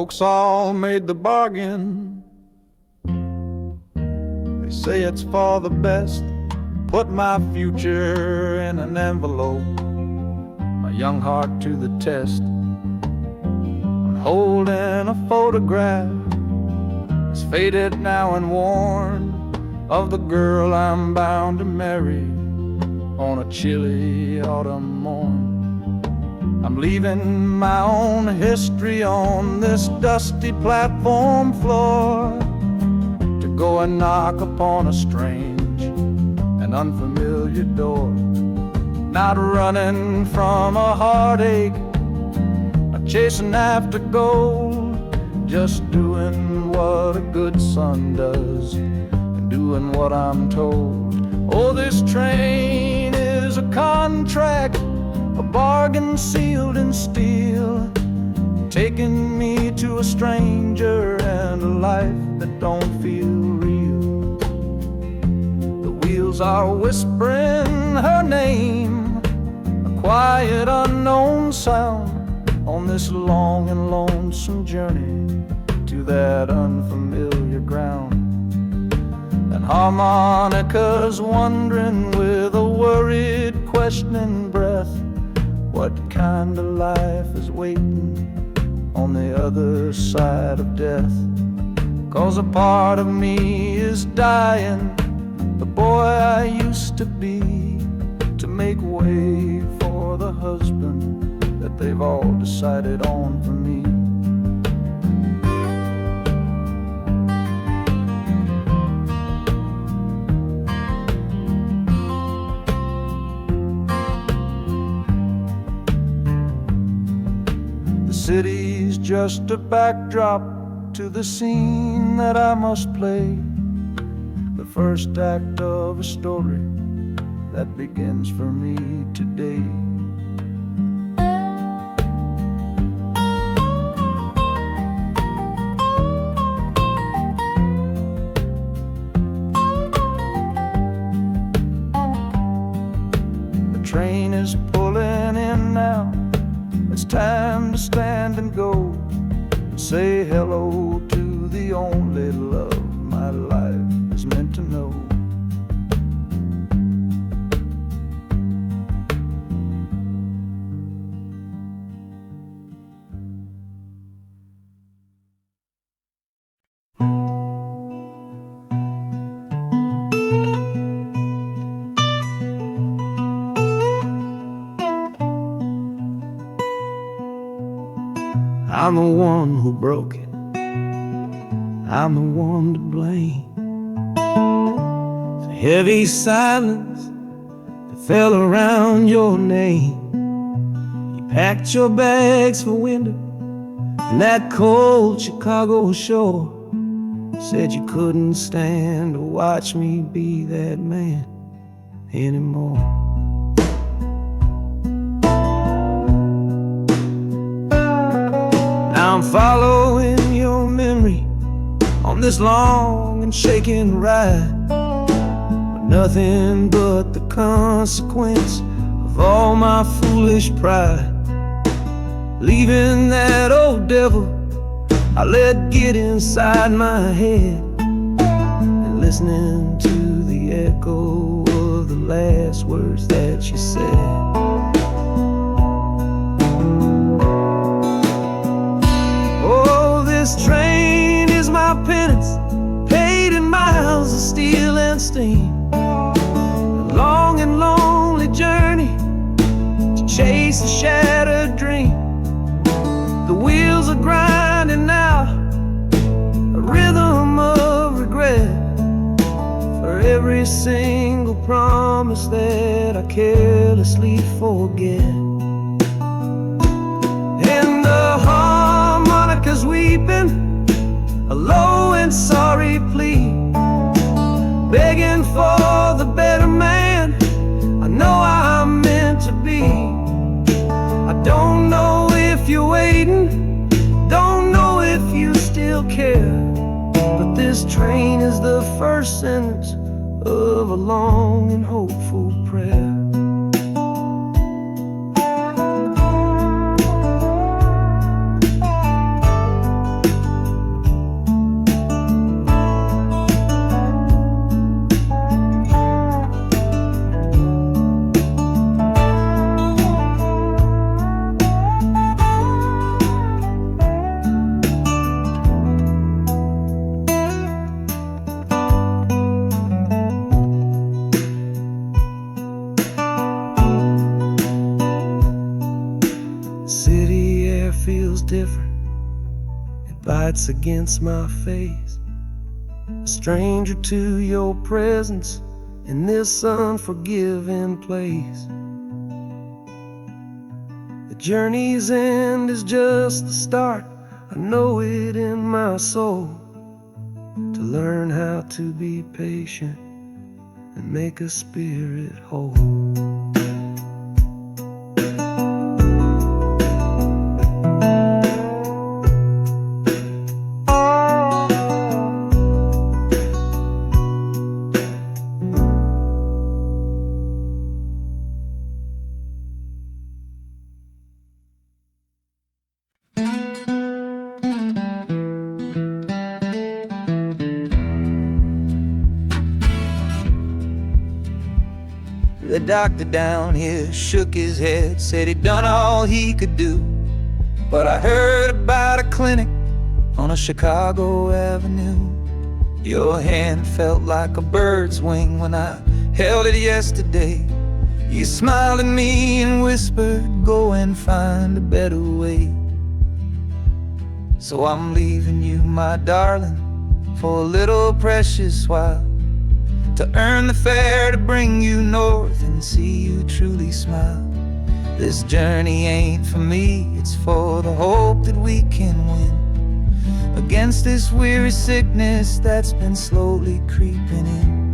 Folks all made the bargain. They say it's for the best. Put my future in an envelope, my young heart to the test. I'm holding a photograph, it's faded now and worn, of the girl I'm bound to marry on a chilly autumn morn. I'm leaving my own history on this dusty platform floor to go and knock upon a strange and unfamiliar door. Not running from a heartache, not chasing after gold, just doing what a good son does and doing what I'm told. Oh, this train is a contract, a bargain sealed in steel, taking me to a stranger and a life that don't feel real. The wheels are whispering her name, a quiet unknown sound, on this long and lonesome journey to that unfamiliar ground. And harmonicas wondering with a worried, questioning breath, what kind of life is waiting on the other side of death? 'Cause a part of me is dying, the boy I used to be, to make way for the husband that they've all decided on for me. The city's just a backdrop to the scene that I must play, the first act of a story that begins for me today. The train is pulling in now, it's time to stand and go, say hello to the only love my life is meant to know. I'm the one who broke it, I'm the one to blame. The heavy silence that fell around your name. You packed your bags for winter in that cold Chicago shore, said you couldn't stand to watch me be that man anymore. I'm following your memory on this long and shaking ride, with nothing but the consequence of all my foolish pride. Leaving that old devil I let get inside my head, and listening to the echo of the last words that you said. This train is my penance, paid in miles of steel and steam. A long and lonely journey to chase a shattered dream. The wheels are grinding now, a rhythm of regret, for every single promise that I carelessly forget. And the harmonica's weeping a low and sorry plea, begging for the better man I know I'm meant to be. I don't know if you're waiting, don't know if you still care, but this train is the first sentence of a long and hopeful prayer. feels different. It bites against my face. A stranger to your presence in this unforgiving place. The journey's end is just the start. I know it in my soul. To learn how to be patient and make a spirit whole. The doctor down here shook his head, said he'd done all he could do. But I heard about a clinic on a Chicago avenue. Your hand felt like a bird's wing when I held it yesterday. You smiled at me and whispered, go and find a better way. So I'm leaving you, my darling, for a little precious while, to earn the fare to bring you north and see you truly smile. This journey ain't for me, it's for the hope that we can win against this weary sickness that's been slowly creeping in.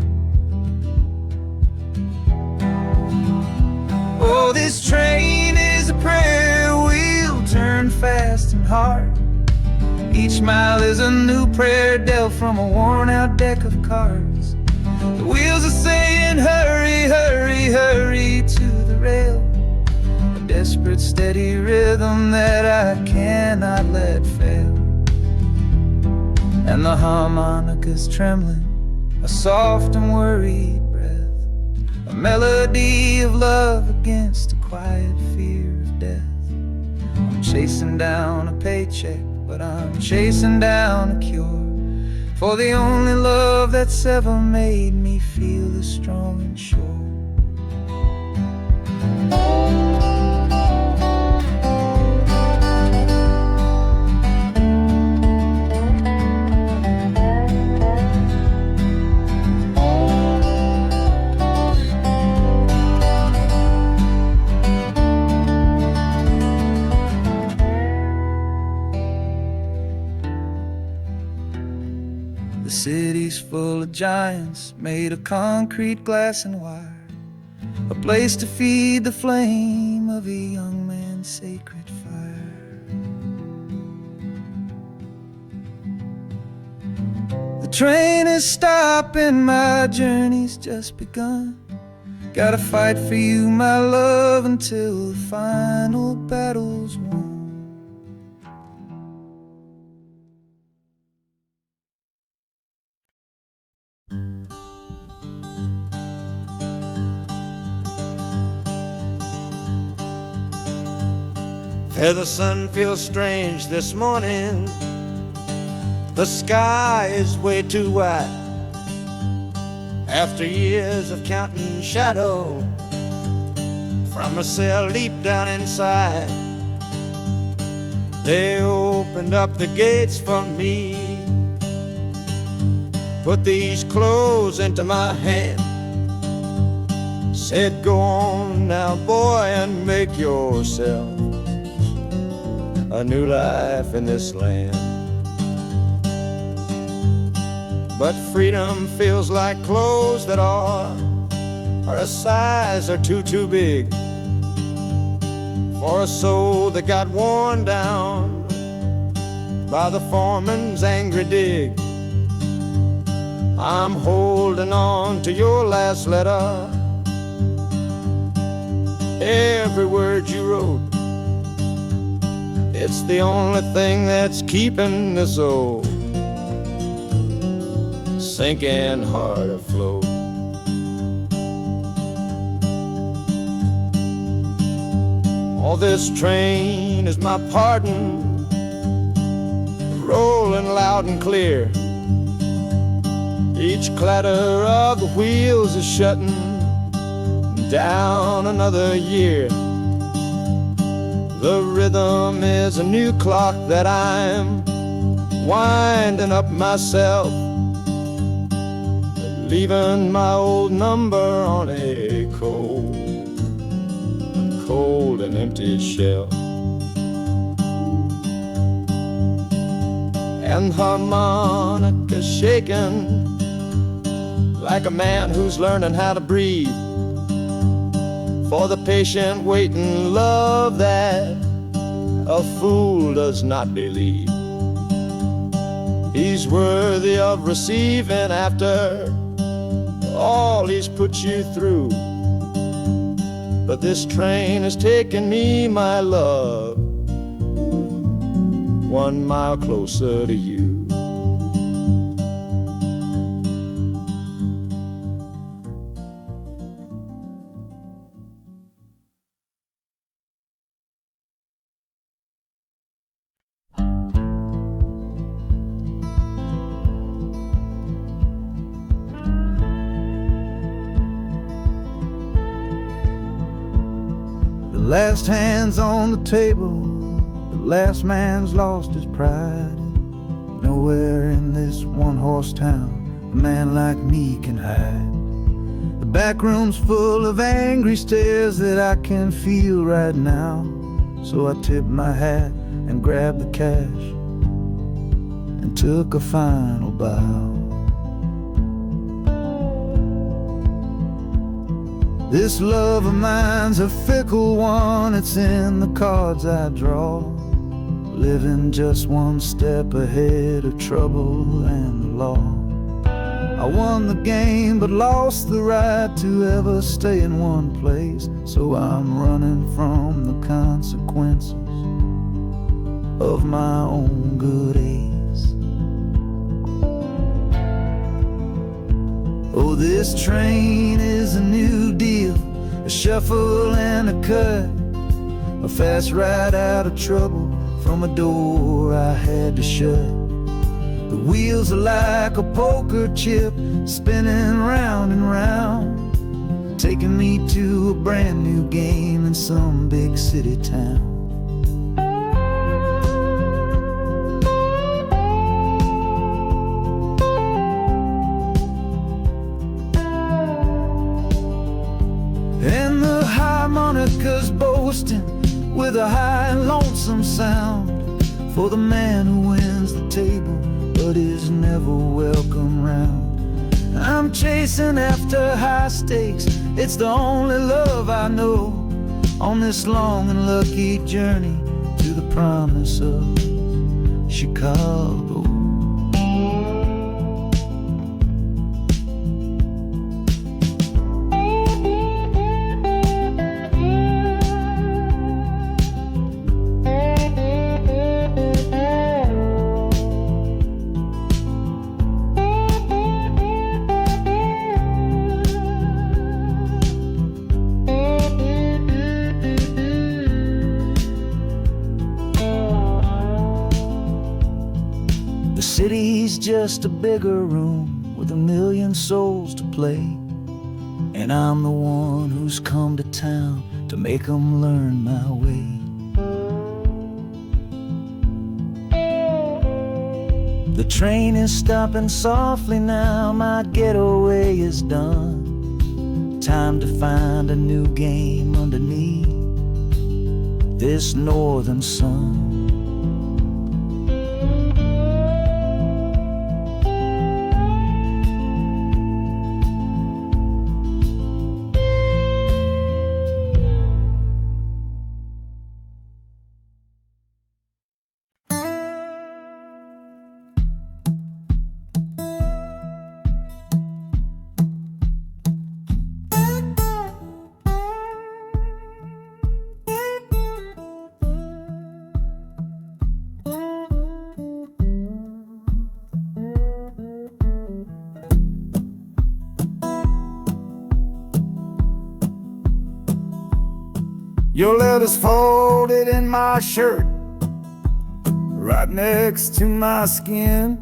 Oh, this train is a prayer wheel, turn fast and hard. Each mile is a new prayer dealt from a worn out deck of cards. The wheels are saying hurry, hurry, hurry to the rail. A desperate steady rhythm that I cannot let fail. And the harmonica's trembling, a soft and worried breath, a melody of love against a quiet fear of death. I'm chasing down a paycheck, but I'm chasing down a cure for the only love that's ever made me feel as strong and sure. The city's full of giants made of concrete, glass, and wire, a place to feed the flame of a young man's sacred fire. The train is stopping, my journey's just begun. Gotta fight for you, my love, until the final battle's won. The sun feels strange this morning. The sky is way too wide. After years of counting shadow from a cell deep down inside, they opened up the gates for me, put these clothes into my hand, said, go on now, boy, and make yourself a new life in this land. But freedom feels like clothes that are a size or two big for a soul that got worn down by the foreman's angry dig. I'm holding on to your last letter, every word you wrote. It's the only thing that's keeping this old sinking heart afloat. All this train is my pardon, rolling loud and clear. Each clatter of the wheels is shutting down another year. The rhythm is a new clock that I'm winding up myself, leaving my old number on a cold and empty shelf. And harmonica shaking like a man who's learning how to breathe, for the patient waiting love that a fool does not believe. He's worthy of receiving after all he's put you through. But this train is taking me, my love, 1 mile closer to you. The last hand's on the table, the last man's lost his pride. Nowhere in this one-horse town a man like me can hide. The back room's full of angry stares that I can feel right now. So I tipped my hat and grabbed the cash and took a final bow. This love of mine's a fickle one, it's in the cards I draw. Living just one step ahead of trouble and the law. I won the game but lost the right to ever stay in one place. So I'm running from the consequences of my own good ace. Oh, this train is a new deal, a shuffle and a cut, a fast ride out of trouble from a door I had to shut. The wheels are like a poker chip, spinning round and round, taking me to a brand new game in some big city town. And the harmonica's boasting with a high and lonesome sound, for the man who wins the table but is never welcome round. I'm chasing after high stakes, it's the only love I know, on this long and lucky journey to the promise of Chicago. The city's just a bigger room with 1,000,000 souls to play, and I'm the one who's come to town to make 'em learn my way. The train is stopping softly now, my getaway is done. Time to find a new game underneath this northern sun. Your letter's folded in my shirt, right next to my skin.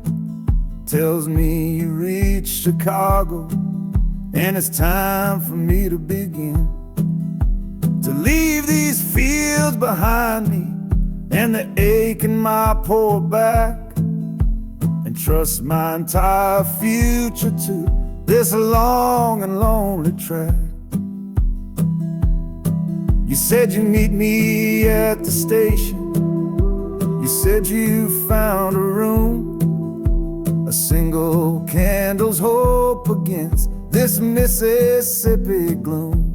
Tells me you reached Chicago, and it's time for me to begin. To leave these fields years behind me and the ache in my poor back, and trust my entire future to this long and lonely track. You said you'd meet me at the station. You said you found a room, a single candle's hope against this Mississippi gloom.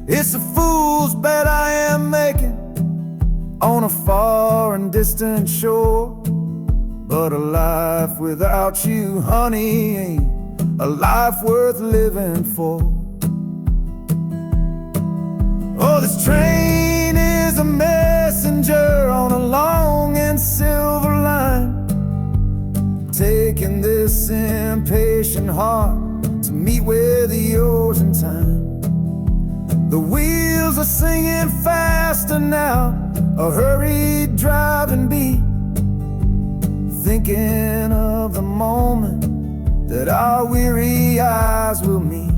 It's a fool's bet I am making on a far and distant shore, but a life without you, honey, ain't a life worth living for. Oh, this train is a messenger on a long and silver line, taking this impatient heart to meet with yours in time. The wheels are singing faster now, a hurried driving beat, thinking of the moment that our weary eyes will meet,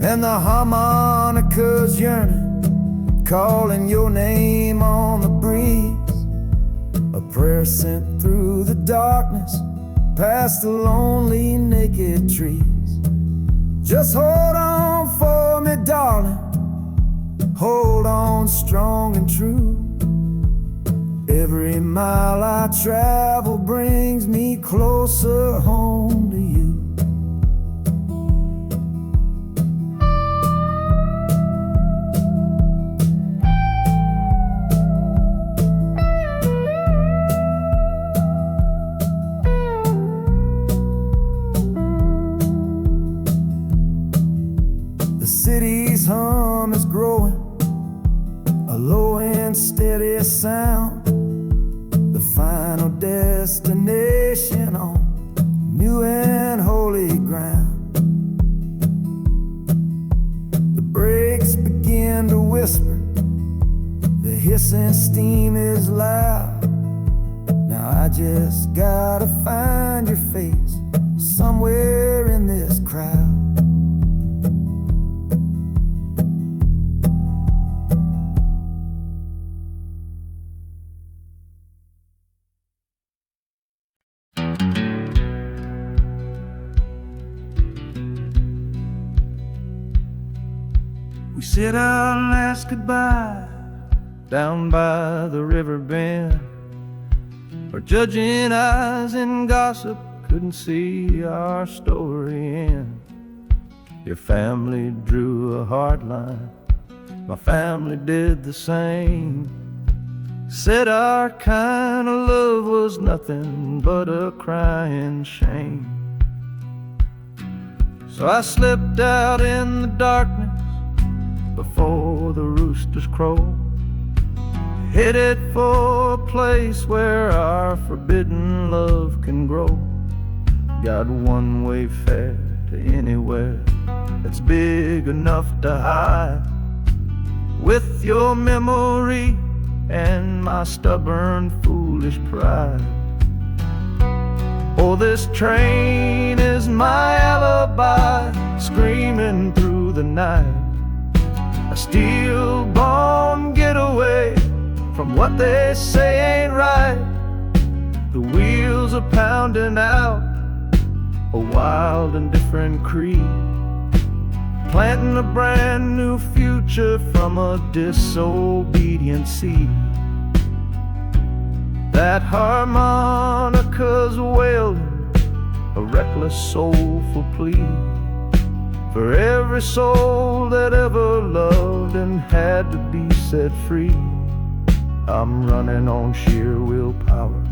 and the harmonica's yearning, calling your name on the breeze, a prayer sent through the darkness, past the lonely naked trees. Just hold on for me, darling, hold on strong and true. Every mile I travel brings me closer home to you. The city's hum is growing, a low and steady sound, the final destination on new and holy ground. The brakes begin to whisper, the hissing steam is loud. Now I just gotta find your face somewhere in this crowd. We said our last goodbye down by the river bend, where judging eyes and gossip couldn't see our story end. Your family drew a hard line, my family did the same. Said our kind of love was nothing but a crying shame. So I slipped out in the darkness before the roosters crow, headed for a place where our forbidden love can grow. Got one way fare to anywhere that's big enough to hide, with your memory and my stubborn foolish pride. Oh, this train is my alibi, screaming through the night, a steel-born getaway from what they say ain't right. The wheels are pounding out a wild and different creed, planting a brand new future from a disobedient seed. That harmonica's wailing a reckless soulful plea for every soul that ever loved and had to be set free. I'm running on sheer willpower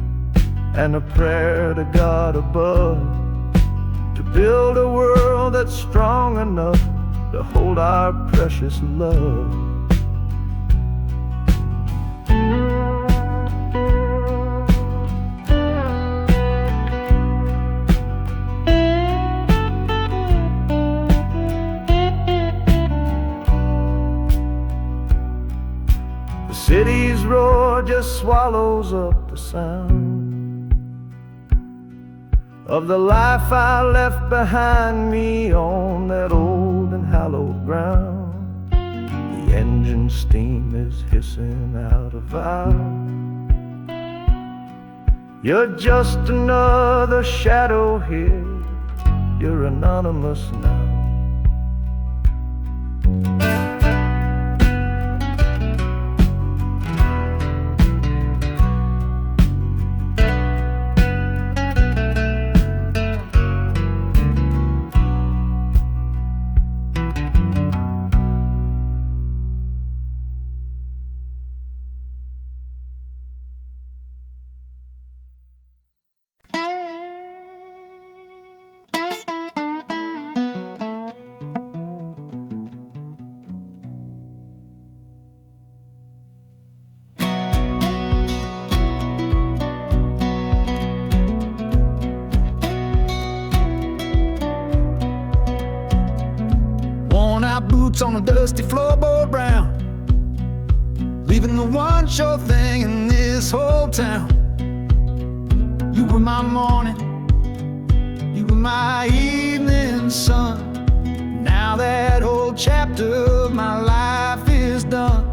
and a prayer to God above, to build a world that's strong enough to hold our precious love. The city's roar just swallows up the sound of the life I left behind me on that old and hallowed ground. The engine steam is hissing out a vow. You're just another shadow here, you're anonymous now. Boots on a dusty floorboard brown, leaving the one sure thing in this whole town. You were my morning, you were my evening sun. Now that whole chapter of my life is done.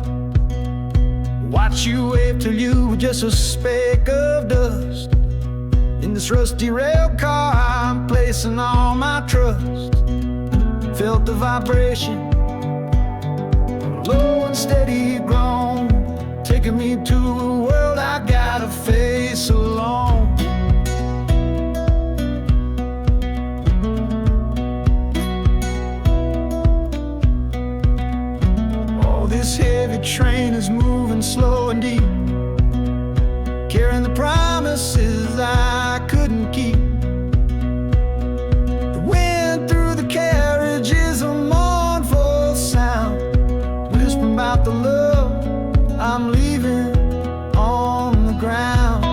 Watch you wave till you were just a speck of dust. In this rusty rail car I'm placing all my trust. Felt the vibration, low and steady grown, taking me to a world I gotta face alone. Oh, this heavy train is moving slow and deep, carrying the promises I couldn't keep. The wind through the carriage is a mournful sound, whispering about the love I'm leaving on the ground.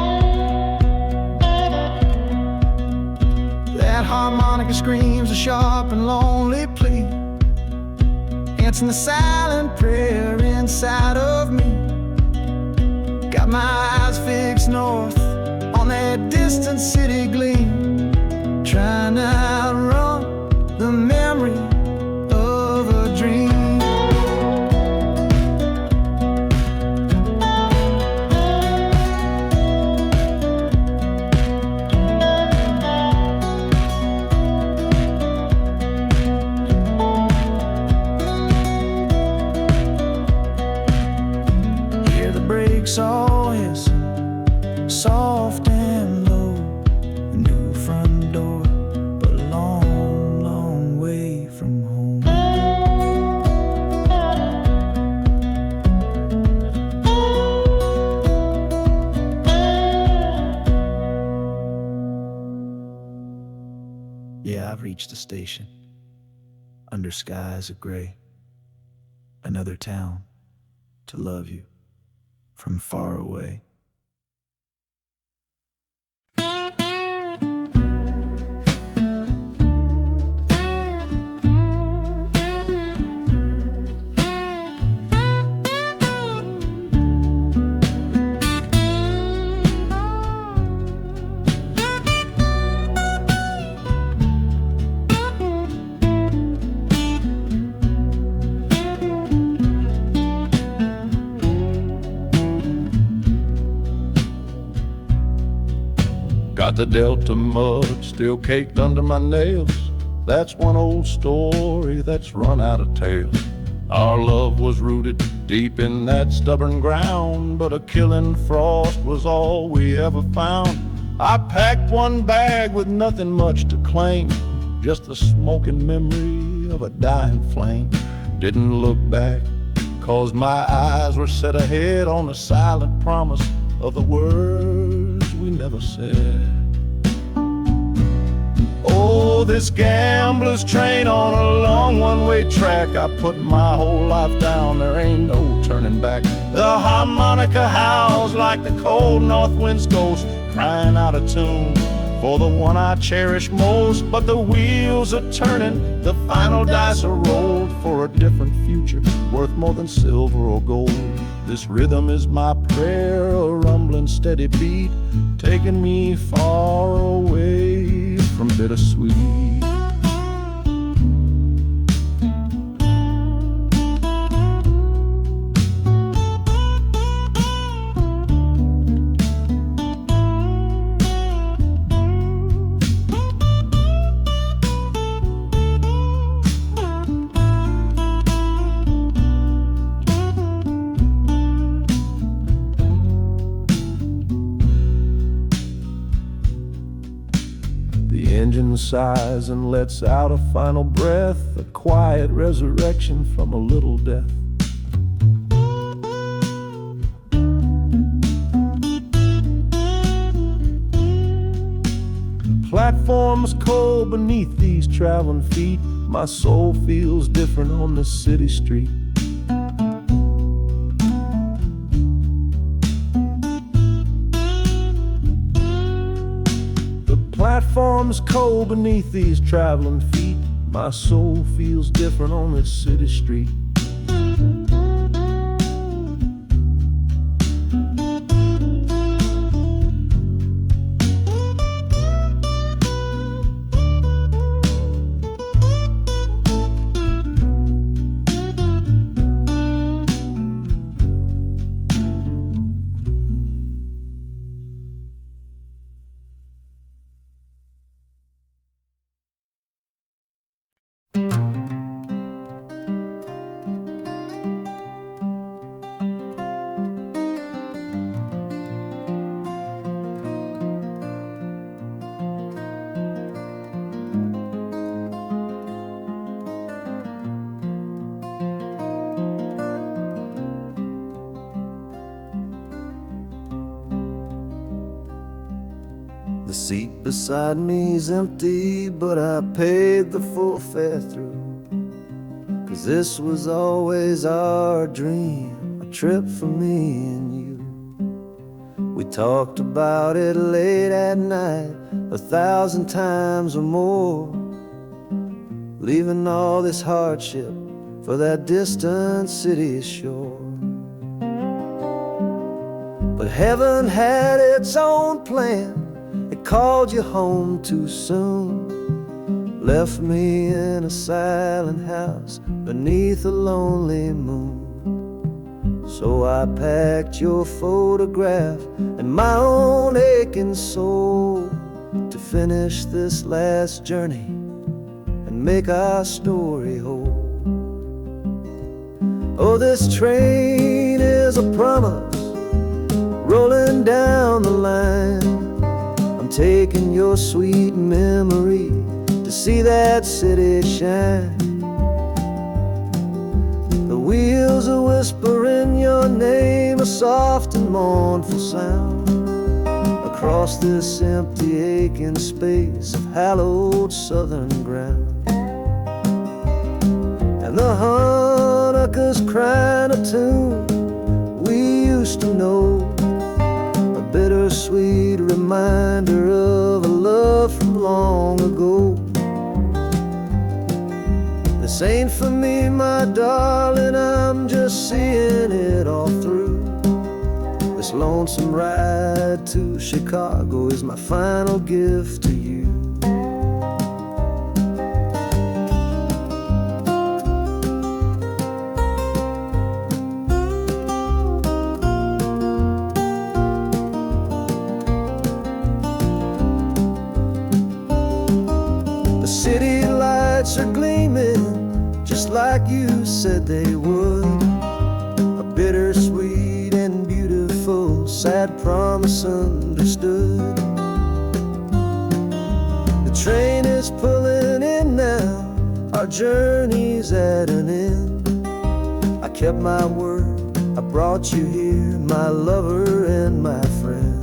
That harmonica screams a sharp and lonely plea, answering the silent prayer inside of me. Got my eyes fixed north on that distant city gleam, trying to outrun the memory of a dream. Hear the brakes all hiss, soft and low. A new front door, but a long, long way from home. Yeah, I've reached the station, under skies of gray. Another town to love you from far away. Got the Delta mud still caked under my nails. That's one old story that's run out of tales. Our love was rooted deep in that stubborn ground, but a killing frost was all we ever found. I packed one bag with nothing much to claim, just the smoking memory of a dying flame. Didn't look back, 'cause my eyes were set ahead on the silent promise of the words we never said. Oh, this gambler's train on a long one-way track. I put my whole life down, there ain't no turning back. The harmonica howls like the cold north wind's ghost, crying out a tune for the one I cherish most. But the wheels are turning, the final dice are rolled for a different future, worth more than silver or gold. This rhythm is my prayer, a rumbling steady beat, taking me far away from bittersweet. and sighs and lets out a final breath, a quiet resurrection from a little death. The platform's cold beneath these traveling feet. My soul feels different on this city street. Platform's cold beneath these traveling feet. My soul feels different on this city street. The seat beside me's empty, but I paid the full fare through. 'Cause this was always our dream, a trip for me and you. We talked about it late at night, 1,000 times or more, leaving all this hardship for that distant city's shore. But heaven had its own plan. It called you home too soon, left me in a silent house beneath a lonely moon. So I packed your photograph and my own aching soul to finish this last journey and make our story whole. Oh, this train is a promise rolling down the line. Taking your sweet memory to see that city shine. The wheels are whispering your name, a soft and mournful sound, across this empty aching space of hallowed southern ground. And the Hanukkah's crying a tune we used to know, bittersweet reminder of a love from long ago. This ain't for me, my darling, I'm just seeing it all through. This lonesome ride to Chicago is my final gift to you. City lights are gleaming just like you said they would, a bittersweet and beautiful sad promise understood. The train is pulling in now, our journey's at an end. I kept my word, I brought you here, my lover and my friend.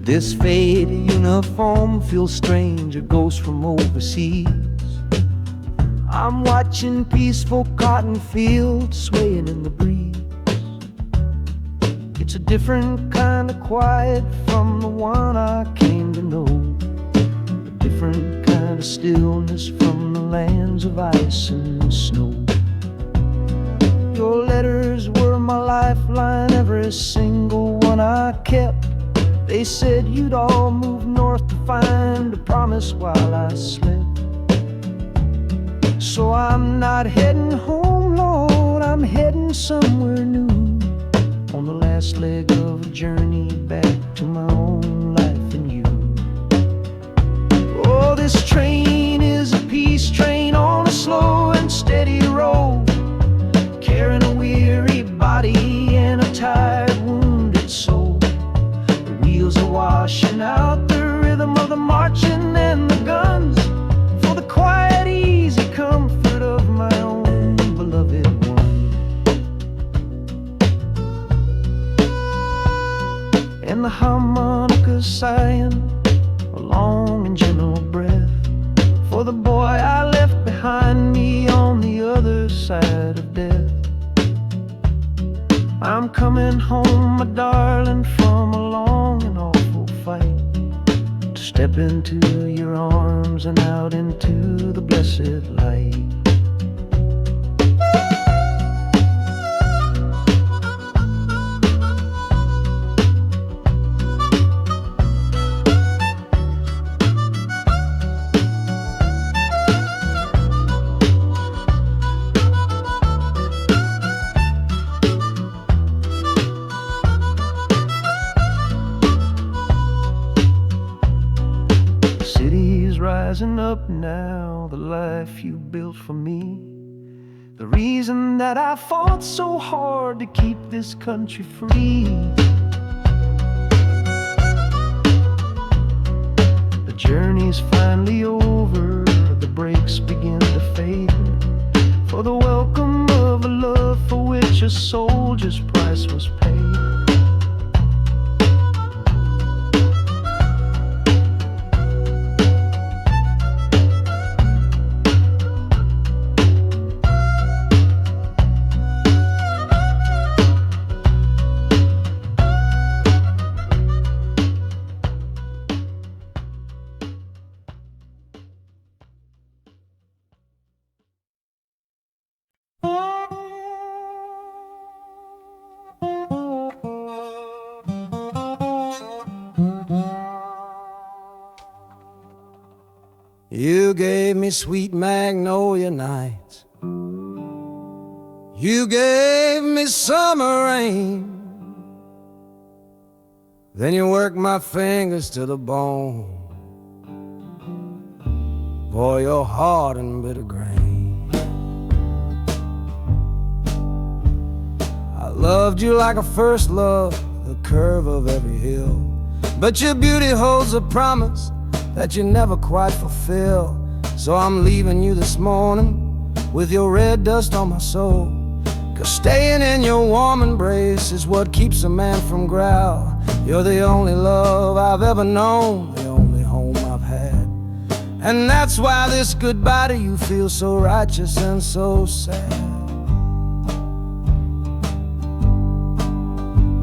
This faded uniform feels strange, a ghost from overseas. I'm watching peaceful cotton fields swaying in the breeze. It It's a different kind of quiet from the one I came to know, a different kind of stillness from the lands of ice and snow. Your letters were my lifeline, every single one I kept. They said you'd all move north to find a promise while I slept. So I'm not heading home, Lord, I'm heading somewhere new, on the last leg of a journey back to my own life and you. Oh, this train is a peace train on a slow and steady road, carrying a weary body and a tired, wounded soul. The wheels are washing out the rhythm of the marching and the guns, for the quiet, easy comfort of my own beloved one. And the harmonica sighing a long and gentle breath for the boy I left behind me on the other side of death. I'm coming home, my darling, from a long and awful fight, to step into your arms and out into the blessed light. Rising up now, the life you built for me, the reason that I fought so hard to keep this country free. The journey's finally over, the brakes begin to fade, for the welcome of a love for which a soldier's price was paid. You gave me sweet magnolia nights, you gave me summer rain, then you worked my fingers to the bone. Boy, you're hard and bitter grain. I loved you like a first love, the curve of every hill, but your beauty holds a promise that you never quite fulfill. So I'm leaving you this morning with your red dust on my soul, 'cause staying in your warm embrace is what keeps a man from growl. You're the only love I've ever known, the only home I've had, and that's why this goodbye to you feels so righteous and so sad.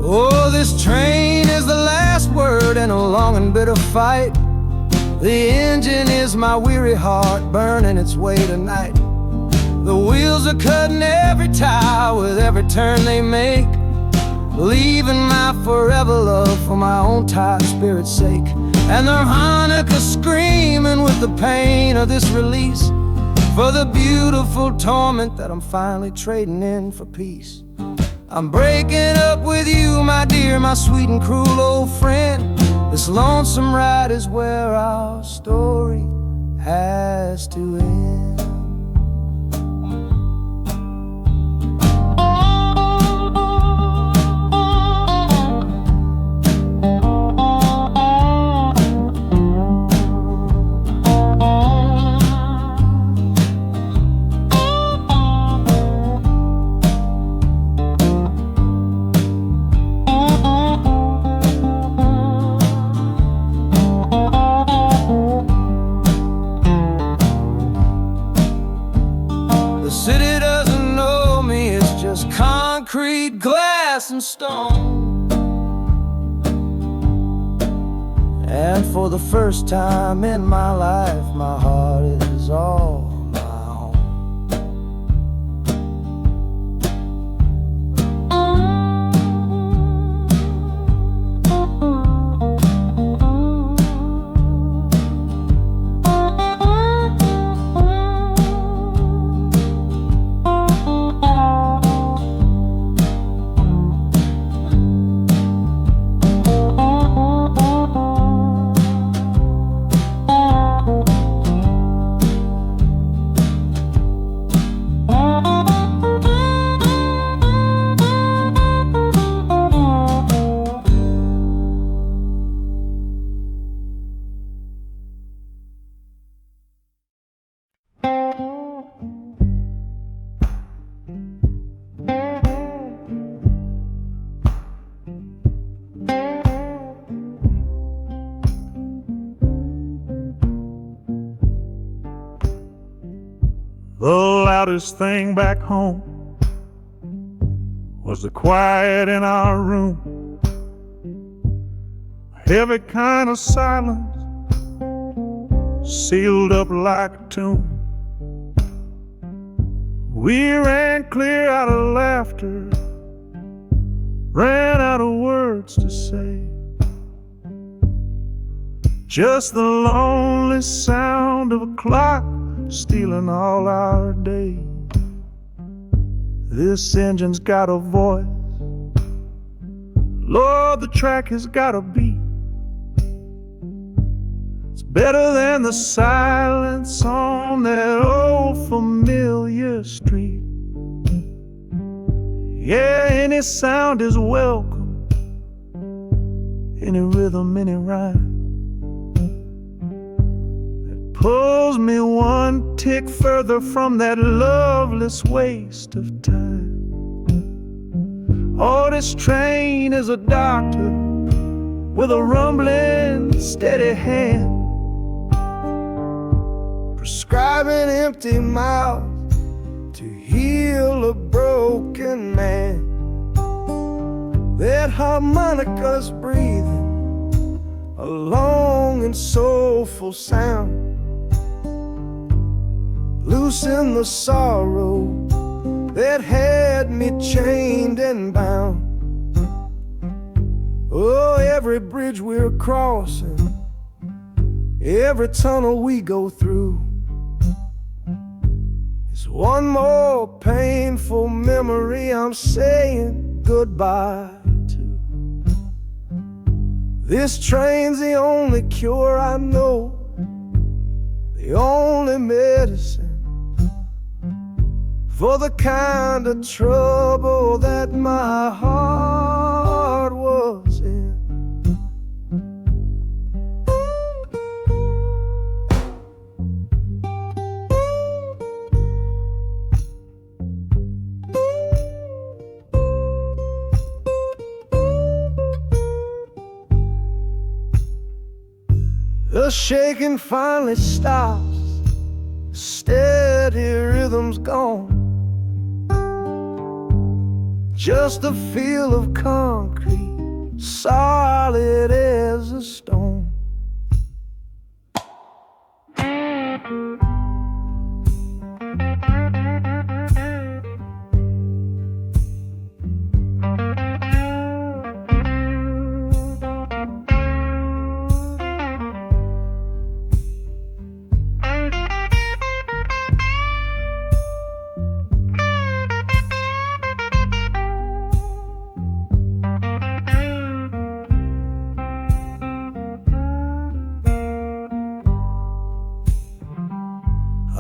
Oh, this train is the last word in a long and bitter fight. The engine is my weary heart burning its way tonight. The wheels are cutting every tire with every turn they make, leaving my forever love for my own tired spirit's sake. And the harmonica screaming with the pain of this release, for the beautiful torment that I'm finally trading in for peace. I'm breaking up with you, my dear, my sweet and cruel old friend. This lonesome ride is where our story has to end. Concrete, glass, and stone. And for the first time in my life, my heart is all my own. The loudest thing back home was the quiet in our room. A heavy kind of silence, sealed up like a tomb. We ran clear out of laughter, ran out of words to say. Just the lonely sound of a clock stealing all our day. This engine's got a voice, Lord, the track has got a beat. It's better than the silence on that old familiar street. Yeah, any sound is welcome, any rhythm, any rhyme. Pulls me one tick further from that loveless waste of time. Oh, this train is a doctor with a rumbling, steady hand, prescribing empty mouths to heal a broken man. That harmonica's breathing a long and soulful sound. Loosen the sorrow that had me chained and bound. Oh, every bridge we're crossing, every tunnel we go through, is one more painful memory I'm saying goodbye to. This train's the only cure I know, the only medicine for the kind of trouble that my heart was in. The shaking finally stops, steady rhythm's gone. Just a feel of concrete, solid as a stone.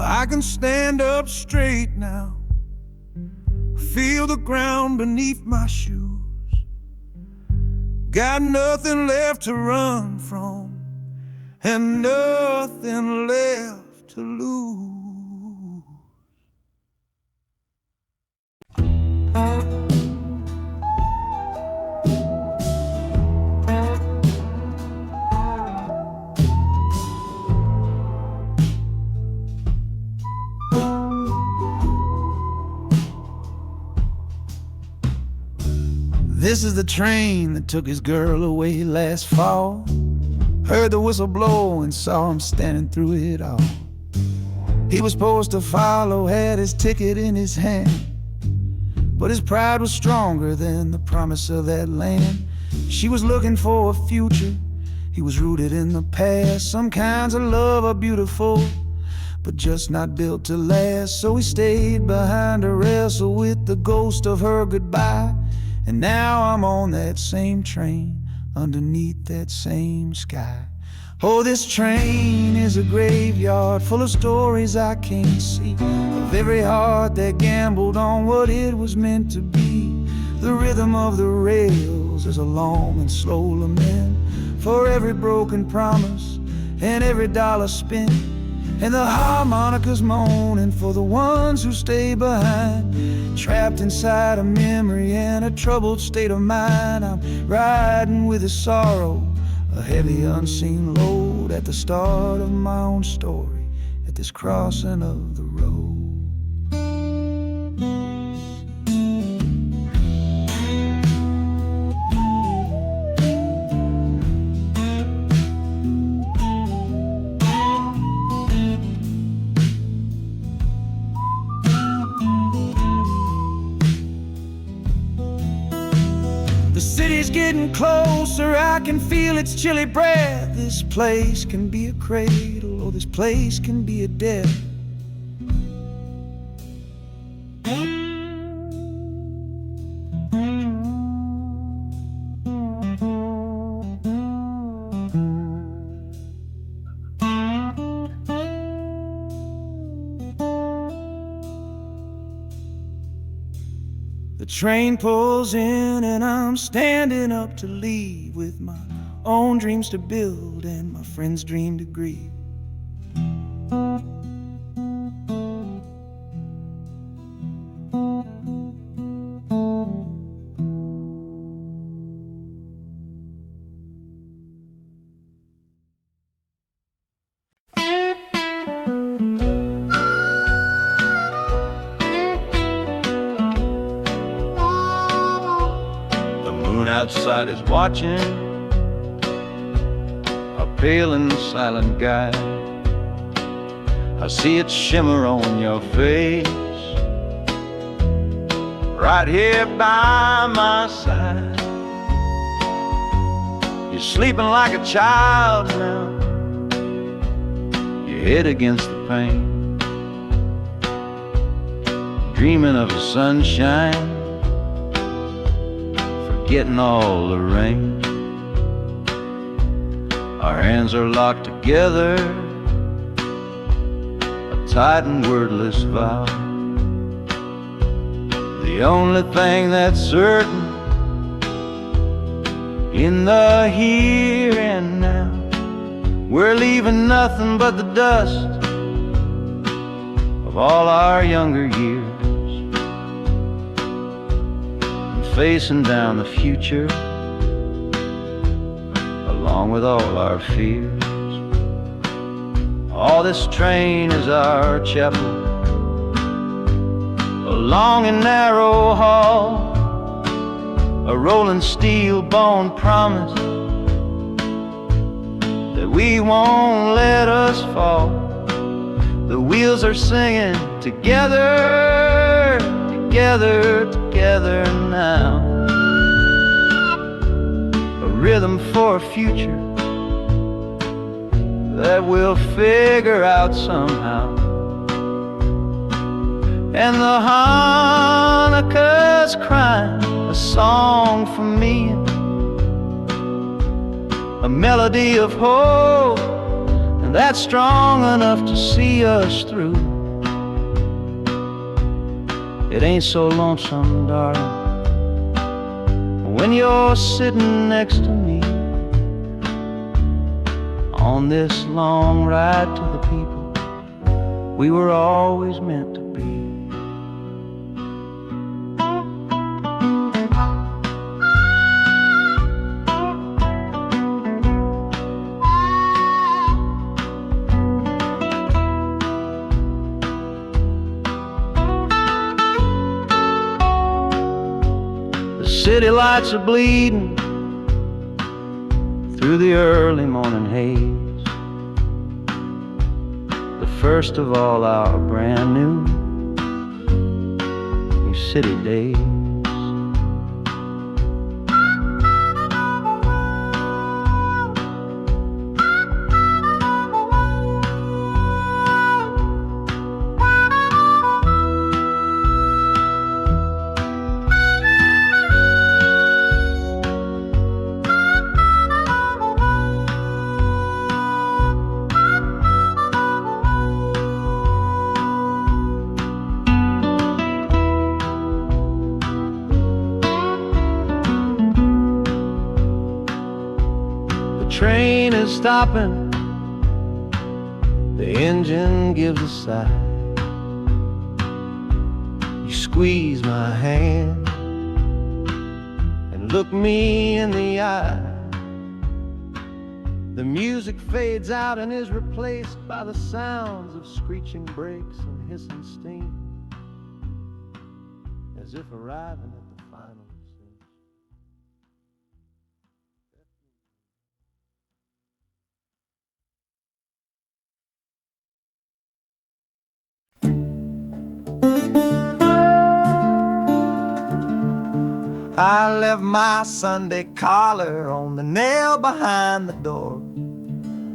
I can stand up straight now, feel the ground beneath my shoes. Got nothing left to run from and nothing left to lose. This is the train that took his girl away last fall. Heard the whistle blow and saw him standing through it all. He was supposed to follow, had his ticket in his hand, but his pride was stronger than the promise of that land. She was looking for a future, he was rooted in the past. Some kinds of love are beautiful, but just not built to last. So he stayed behind to wrestle with the ghost of her goodbye. And now I'm on that same train, underneath that same sky. Oh, this train is a graveyard full of stories I can't see, of every heart that gambled on what it was meant to be. The rhythm of the rails is a long and slow lament for every broken promise and every dollar spent, and the harmonicas moaning for the ones who stay behind, trapped inside a memory and a troubled state of mind. I'm riding with a sorrow, a heavy unseen load, at the start of my own story, at this crossing of the road. The city's getting closer, I can feel its chilly breath. This place can be a cradle, or this place can be a death. The train pulls in and I'm standing up to leave, with my own dreams to build and my friend's dream to grieve. Outside is watching, a pale and silent guy. I see it shimmer on your face, right here by my side. You're sleeping like a child now, your head against the pane, dreaming of the sunshine, getting all the rain. Our hands are locked together, a tight and wordless vow. The only thing that's certain in the here and now, we're leaving nothing but the dust of all our younger years, facing down the future along with all our fears. Oh, this train is our chapel, a long and narrow hall, a rolling steel bone promise that we won't let us fall. The wheels are singing together, together, together now. A rhythm for a future that we'll figure out somehow. And the Hanukkah's crying a song for me, a melody of hope, and that's strong enough to see us through. It ain't so lonesome, darling, when you're sitting next to me on this long ride to the people we were always meant to be. City lights are bleeding through the early morning haze, the first of all our brand new city days. Train is stopping, the engine gives a sigh. You squeeze my hand and look me in the eye. The music fades out and is replaced by the sounds of screeching brakes and hissing steam, as if arriving at the final scene. I left my Sunday collar on the nail behind the door.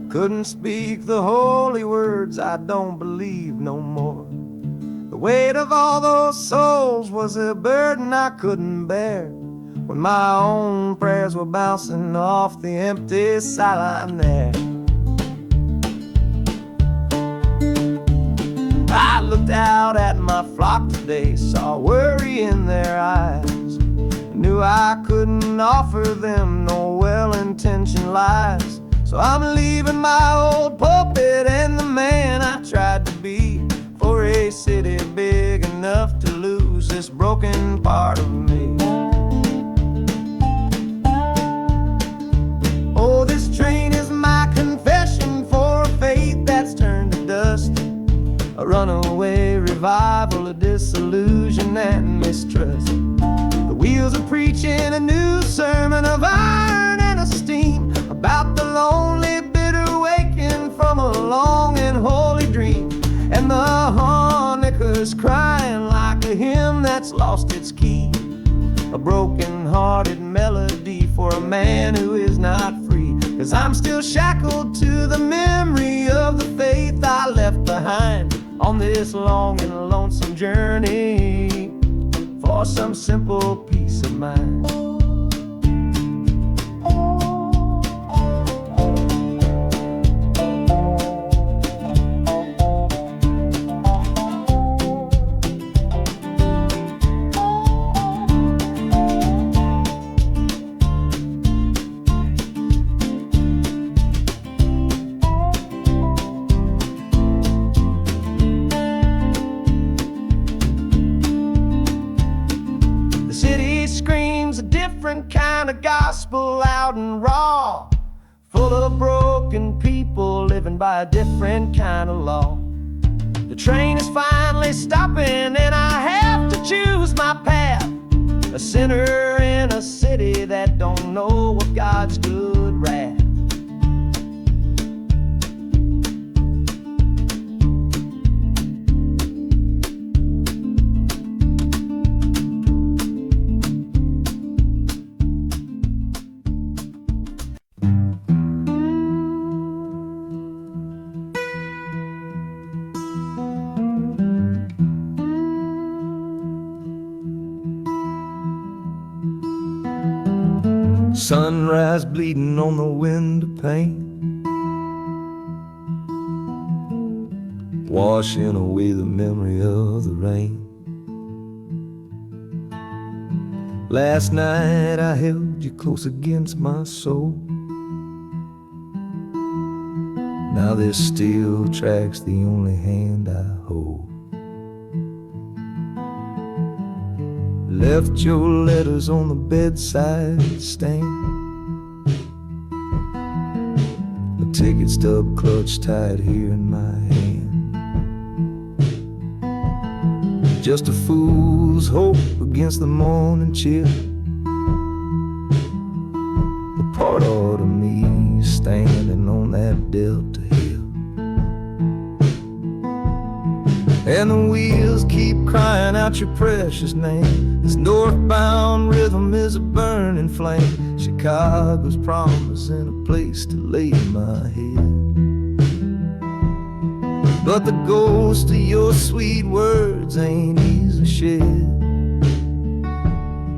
Couldn't speak the holy words, I don't believe no more. The weight of all those souls was a burden I couldn't bear, when my own prayers were bouncing off the empty sideline there. I looked out at my flock today, saw worry in their eyes, knew I couldn't offer them no well-intentioned lies. So I'm leaving my old pulpit and the man I tried to be, for a city big enough to lose this broken part of me. Oh, this train is my confession for a faith that's turned to dust, a runaway revival of disillusion and mistrust. The wheels are preaching a new sermon of iron and of steam, about the lonely, bitter waking from a long and holy dream. And the harmonicas crying like a hymn that's lost its key, a broken-hearted melody for a man who is not free. 'Cause I'm still shackled to the memory of the faith I left behind on this long and lonesome journey for some simple peace of mind. Kind of gospel, loud and raw, full of broken people living by a different kind of law. The train is finally stopping and I have to choose my path, a sinner in a city that don't know of God's good wrath. Sunrise bleeding on the window pane, washing away the memory of the rain. Last night I held you close against my soul. Now this steel track's the only hand I hold. Left your letters on the bedside stand, a ticket stub clutched tight here in my hand. Just a fool's hope against the morning chill, a part of me standing on that Delta hill. And the wheels keep crying out your precious name. This northbound rhythm is a burning flame. Chicago's promising a place to lay my head. But the ghost of your sweet words ain't easily shed.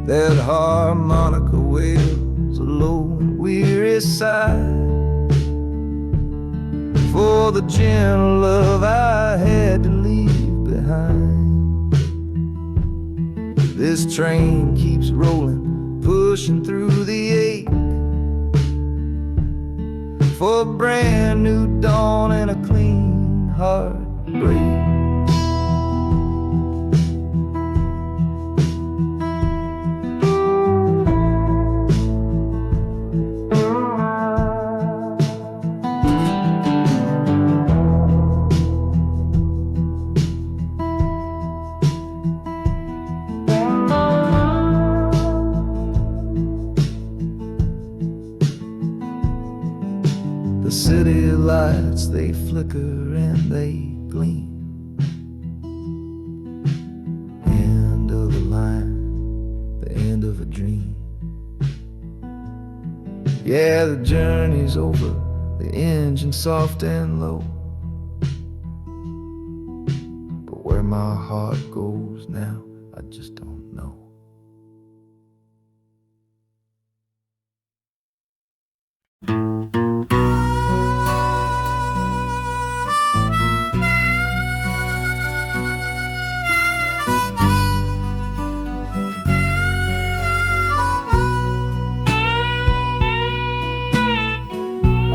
That harmonica wails a low and weary sigh for the gentle love I had to leave behind. This train keeps rolling, pushing through the ache for a brand new dawn and a clean heartbreak. The city lights, they flicker and they gleam. End of a line, the end of a dream. Yeah, the journey's over, the engine soft and low. But where my heart goes now, I just don't know.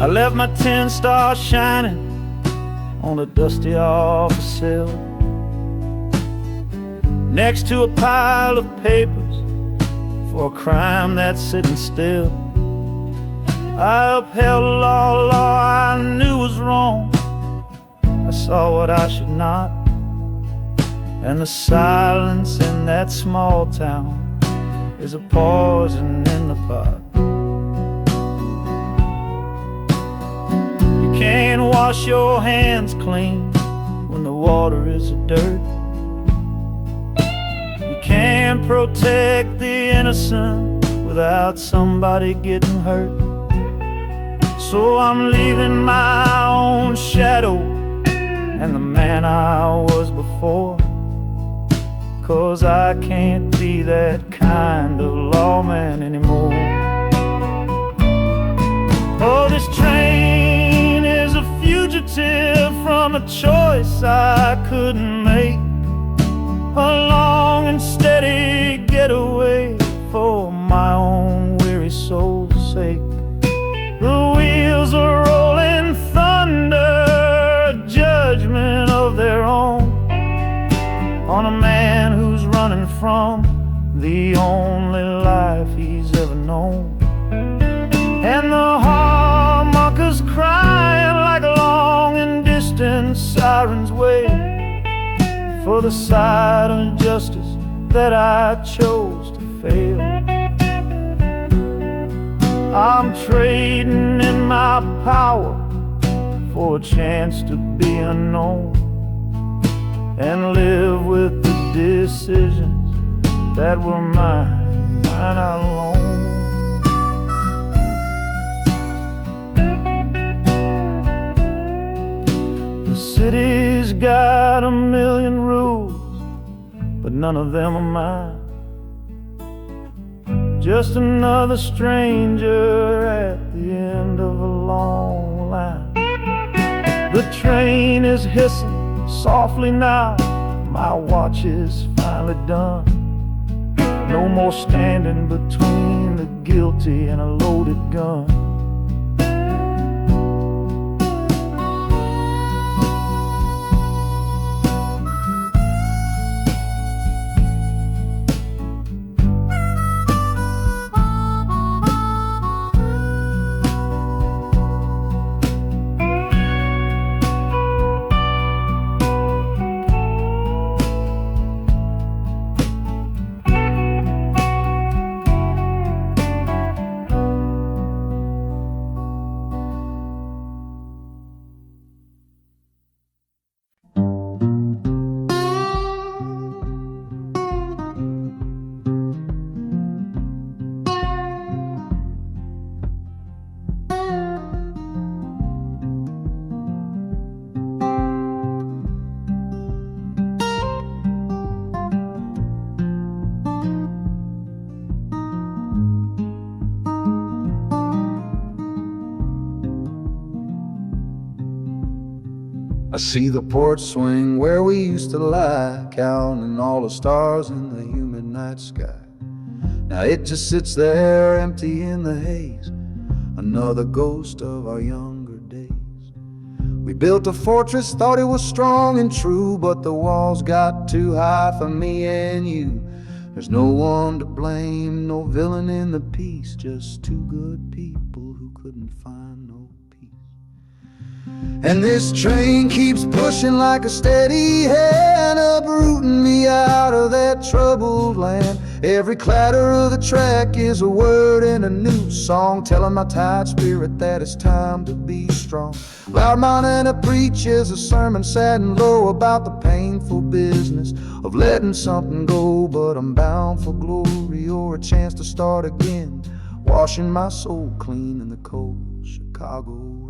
I left my 10 stars shining on a dusty office cell, next to a pile of papers for a crime that's sitting still. I upheld a law I knew was wrong. I saw what I should not, and the silence in that small town is a poison in the pot. Can't wash your hands clean when the water is of dirt. You can't protect the innocent without somebody getting hurt. So I'm leaving my own shadow and the man I was before, 'cause I can't be that kind of lawman anymore. Oh, this train is a fugitive from a choice I couldn't make, a long and steady getaway for my own weary soul's sake. The wheels are rolling thunder, a judgment of their own, on a man who's running from the only life he's ever known. And the harmonicas crying like long and distant sirens wait for the side of justice that I chose to fail. I'm trading in my power for a chance to be unknown and live with the decisions that were mine alone. The city's got a million rules, but none of them are mine. Just another stranger at the end of a long line. The train is hissing softly now, my watch is finally done. No more standing between the guilty and a loaded gun. I see the porch swing where we used to lie, counting all the stars in the humid night sky. Now it just sits there empty in the haze, another ghost of our younger days. We built a fortress, thought it was strong and true, but the walls got too high for me and you. There's no one to blame, no villain in the piece, just two good people who couldn't find no peace. And this train keeps pushing like a steady hand, uprooting me out of that troubled land. Every clatter of the track is a word in a new song, telling my tired spirit that it's time to be strong. Loud Montana preaches a sermon sad and low about the painful business of letting something go, but I'm bound for glory or a chance to start again, washing my soul clean in the cold Chicago rain.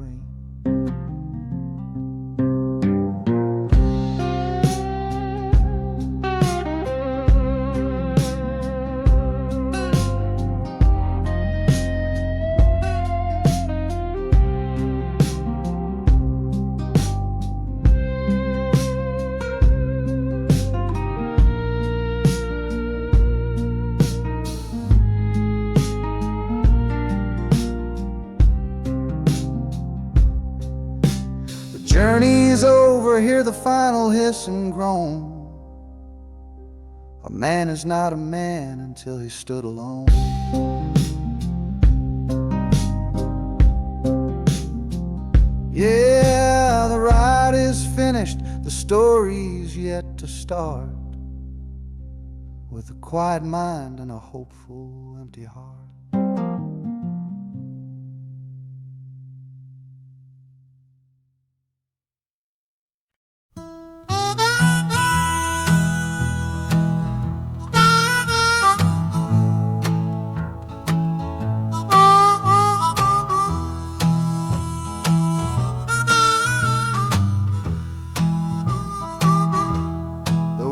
Journey's over, hear the final hiss and groan. A man is not a man until he stood alone. Yeah, the ride is finished, the story's yet to start, with a quiet mind and a hopeful empty heart.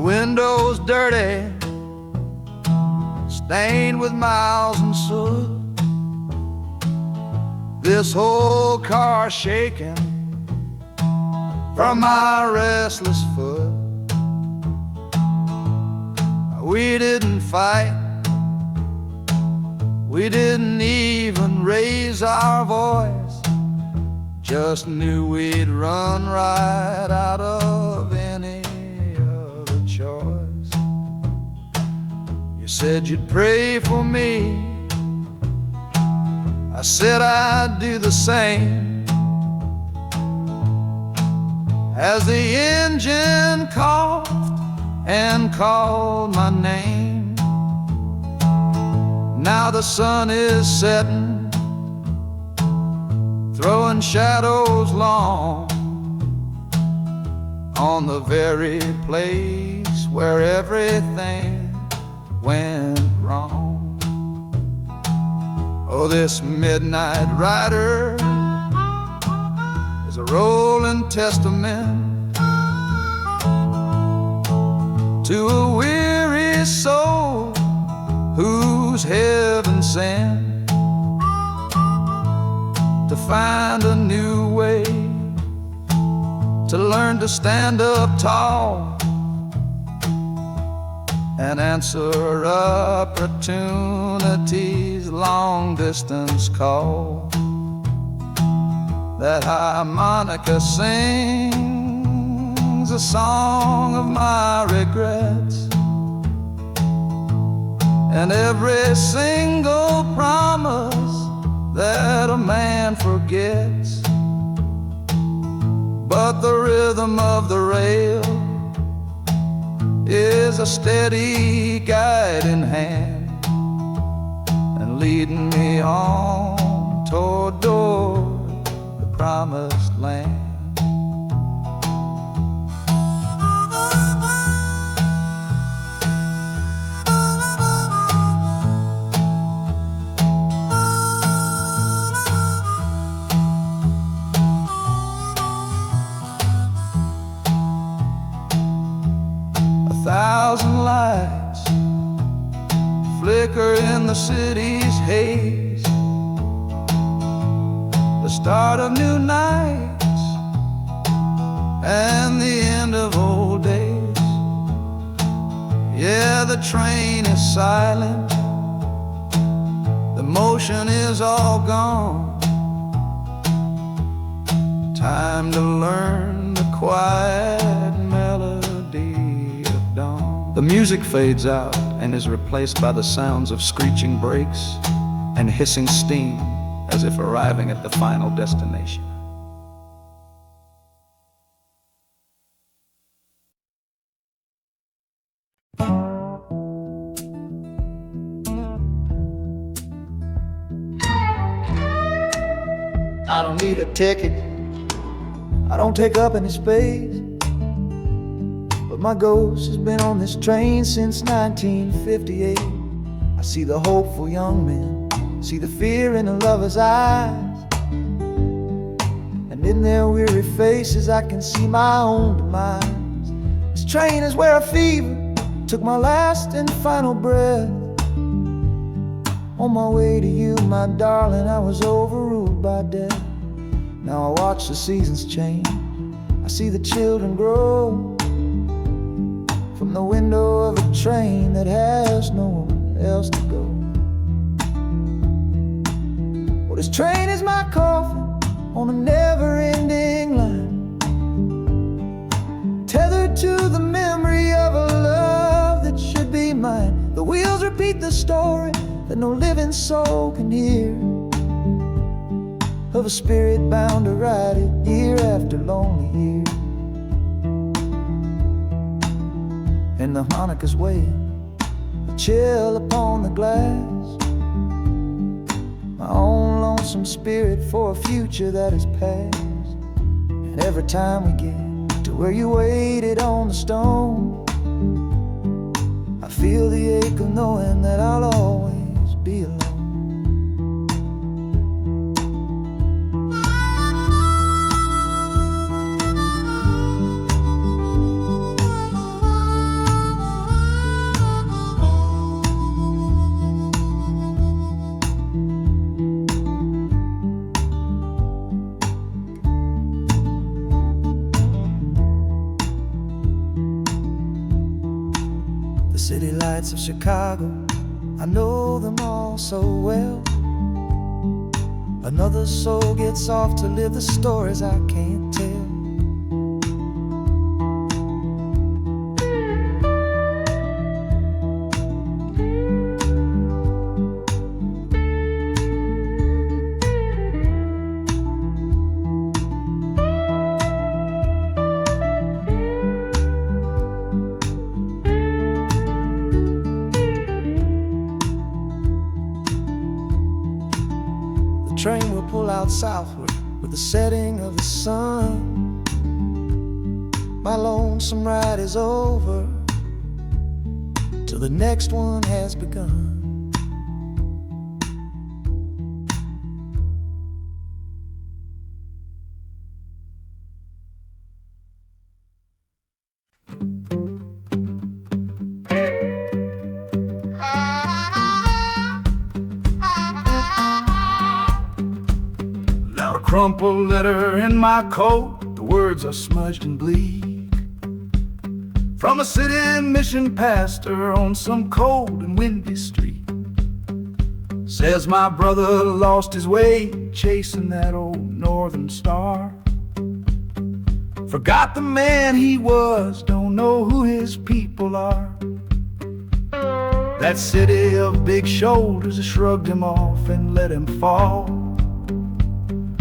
Windows dirty, stained with miles and soot. This whole car shaking from my restless foot. We didn't fight, we didn't even raise our voice, just knew we'd run right out of any choice. You said you'd pray for me, I said I'd do the same. As the engine coughed and called my name, now the sun is setting, throwing shadows long on the very place where everything went wrong. Oh, this midnight rider is a rolling testament to a weary soul whose heaven sent to find a new way, to learn to stand up tall and answer opportunity's long-distance call. That harmonica sings a song of my regrets, and every single promise that a man forgets. But the rhythm of the rail is a steady guiding hand, and leading me on toward the promised land. Thousand lights flicker in the city's haze, the start of new nights and the end of old days. Yeah, the train is silent, the motion is all gone. Time to learn the quiet melody of dawn. The music fades out and is replaced by the sounds of screeching brakes and hissing steam, as if arriving at the final destination. I don't need a ticket, I don't take up any space, but my ghost has been on this train since 1958. I see the hopeful young men, see the fear in the lovers' eyes, and in their weary faces I can see my own demise. This train is where a fever took my last and final breath. On my way to you, my darling, I was overruled by death. Now I watch the seasons change, I see the children grow, from the window of a train that has nowhere else to go. Well, this train is my coffin on a never-ending line, tethered to the memory of a love that should be mine. The wheels repeat the story that no living soul can hear, of a spirit bound to ride it year after lonely year. And the harmonicas wail, a chill upon the glass, my own lonesome spirit for a future that is past. And every time we get to where you waited on the stone, I feel the ache of knowing that I'll always be alone. The city lights of Chicago, I know them all so well. Another soul gets off to live the stories I can't tell. The train will pull out southward with the setting of the sun. My lonesome ride is over till the next one has begun. A crumpled letter in my coat, the words are smudged and bleak, from a city mission pastor on some cold and windy street. Says my brother lost his way chasing that old northern star, forgot the man he was, don't know who his people are. That city of big shoulders has shrugged him off and let him fall.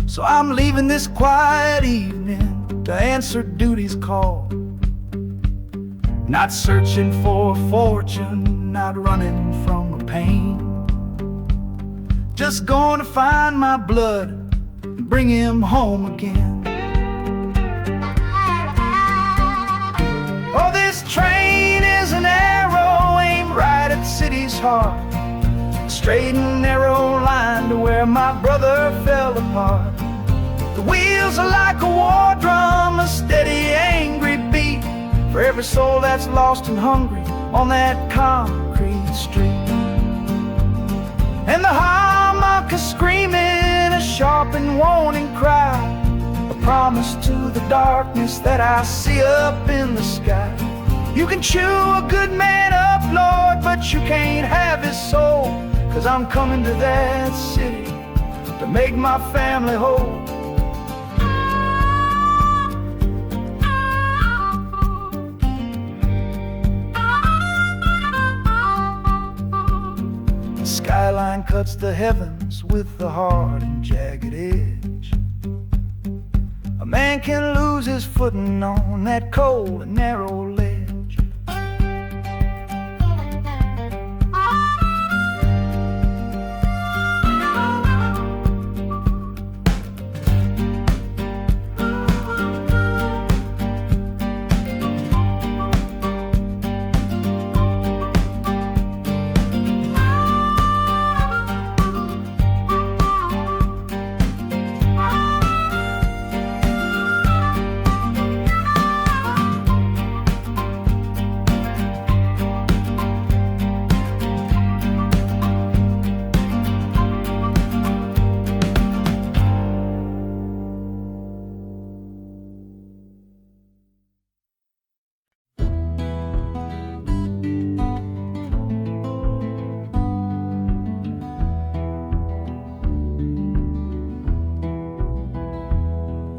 So I'm leaving this quiet evening to answer duty's call. Not searching for a fortune, not running from a pain, just going to find my blood and bring him home again. Oh, this train is an arrow aimed right at the city's heart, a straight and narrow line to where my brother fell apart. The wheels are like a war drum, a steady, angry beat for every soul that's lost and hungry on that concrete street. And the harmonica screaming a sharp and warning cry, a promise to the darkness that I see up in the sky. You can chew a good man up, Lord, but you can't have his soul. 'Cause I'm coming to that city to make my family whole. The skyline cuts the heavens with the hard and jagged edge. A man can lose his footing on that cold and narrow ledge.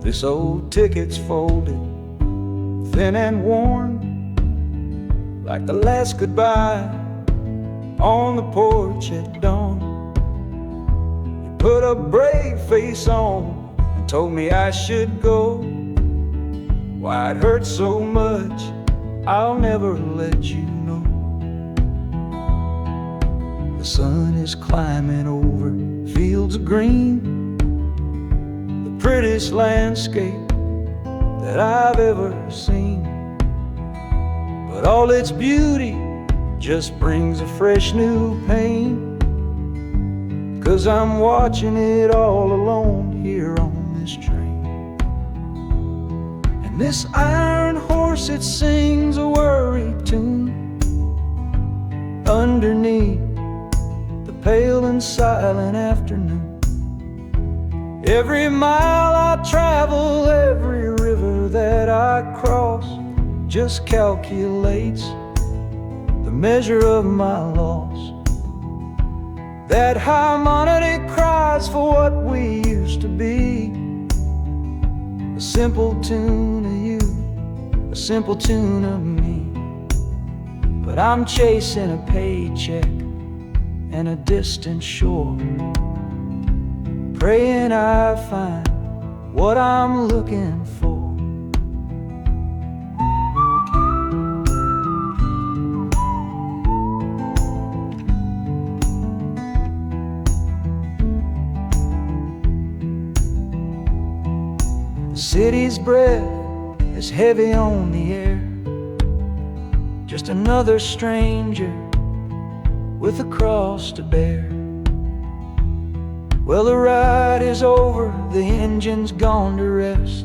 This old ticket's folded, thin and worn, like the last goodbye on the porch at dawn. You put a brave face on and told me I should go. Why it hurts so much, I'll never let you know. The sun is climbing over fields of green, prettiest landscape that I've ever seen. But all its beauty just brings a fresh new pain, 'cause I'm watching it all alone here on this train. And this iron horse, it sings a worry tune underneath the pale and silent afternoon. Every mile I travel, every river that I cross, just calculates the measure of my loss. That harmony cries for what we used to be, a simple tune of you, a simple tune of me. But I'm chasing a paycheck and a distant shore, praying I find what I'm looking for. The city's breath is heavy on the air, just another stranger with a cross to bear. Well, the ride is over, the engine's gone to rest,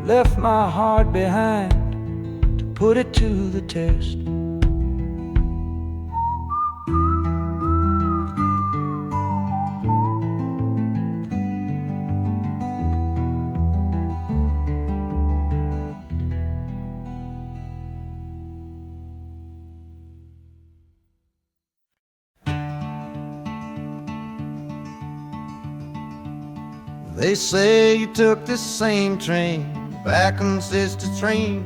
left my heart behind to put it to the test. They say you took this same train back on Sister Train.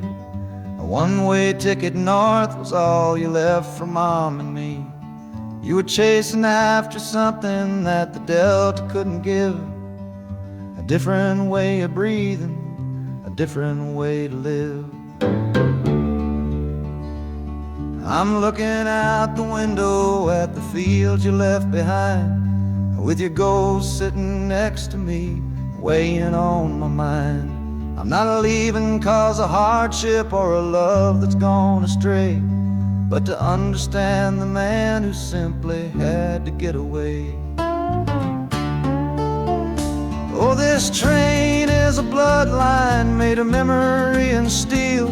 A one-way ticket north was all you left for Mom and me. You were chasing after something that the Delta couldn't give, a different way of breathing, a different way to live. I'm looking out the window at the fields you left behind, with your ghost sitting next to me, weighing on my mind. I'm not leaving 'cause of hardship or a love that's gone astray, but to understand the man who simply had to get away. Oh, this train is a bloodline made of memory and steel.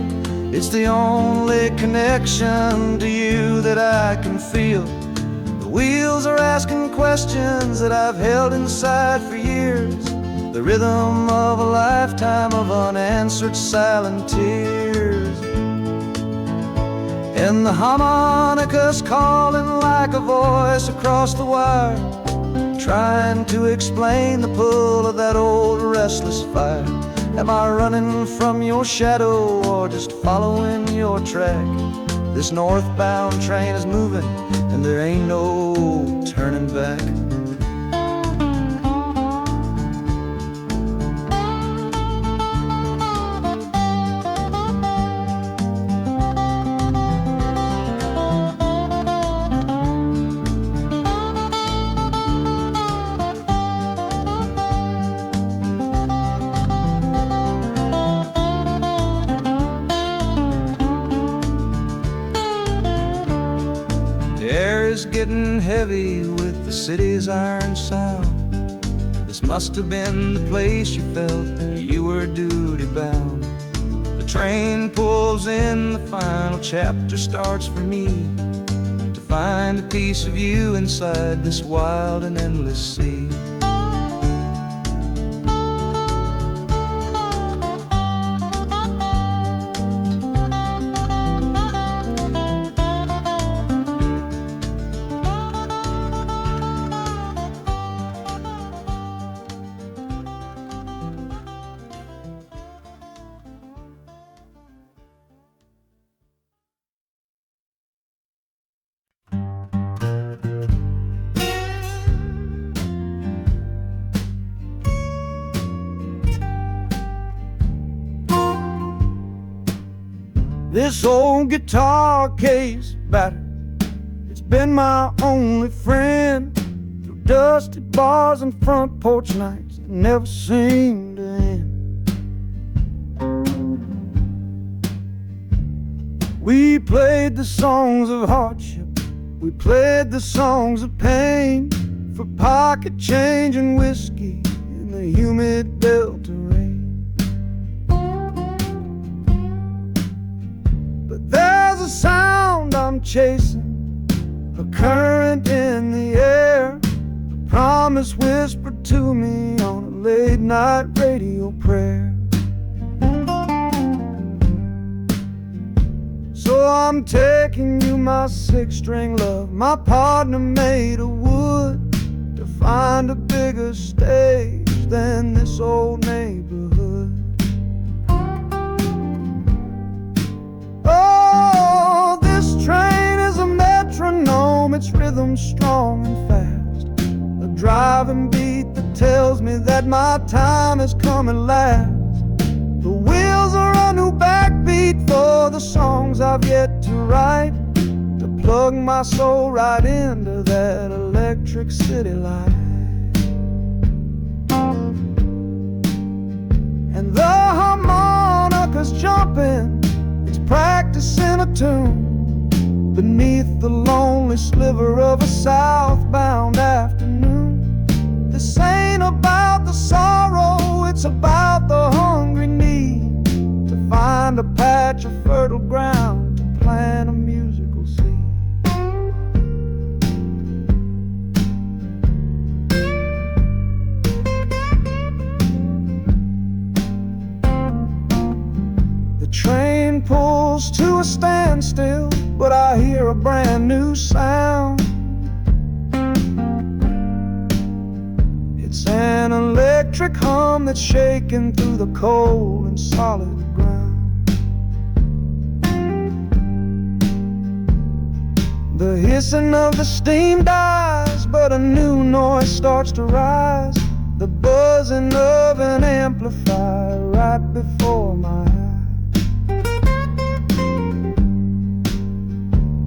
It's the only connection to you that I can feel. The wheels are asking questions that I've held inside for years. the rhythm of a lifetime of unanswered silent tears. And the harmonicas calling like a voice across the wire, trying to explain the pull of that old restless fire. Am I running from your shadow or just following your track? This northbound train is moving and there ain't no turning back. Getting heavy with the city's iron sound. This must have been the place you felt you were duty bound. The train pulls in, the final chapter starts for me, to find a piece of you inside this wild and endless sea. This old guitar case battered, it's been my only friend through dusty bars and front porch nights that never seem to end. We played the songs of hardship, we played the songs of pain, for pocket change and whiskey in the humid Delta rain. There's a sound I'm chasing, a current in the air, a promise whispered to me on a late night radio prayer. So I'm taking you, my six-string love, my partner made of wood, to find a bigger stage than this old neighborhood. Oh, this train is a metronome, its rhythm strong and fast, a driving beat that tells me that my time is coming last. The wheels are a new backbeat for the songs I've yet to write, to plug my soul right into that electric city light. And the harmonica's jumping, practicing a tune beneath the lonely sliver of a southbound afternoon. This ain't about the sorrow, it's about the hungry need to find a patch of fertile ground to plant a musical seed. The train pulls to a standstill, but I hear a brand new sound. It's an electric hum that's shaking through the cold and solid ground. The hissing of the steam dies, but a new noise starts to rise, the buzzing of an amplifier right before my eyes.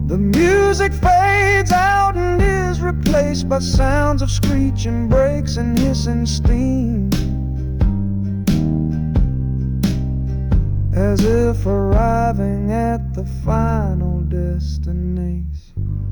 The music fades out and is replaced by sounds of screeching brakes and hissing steam, as if arriving at the final destination.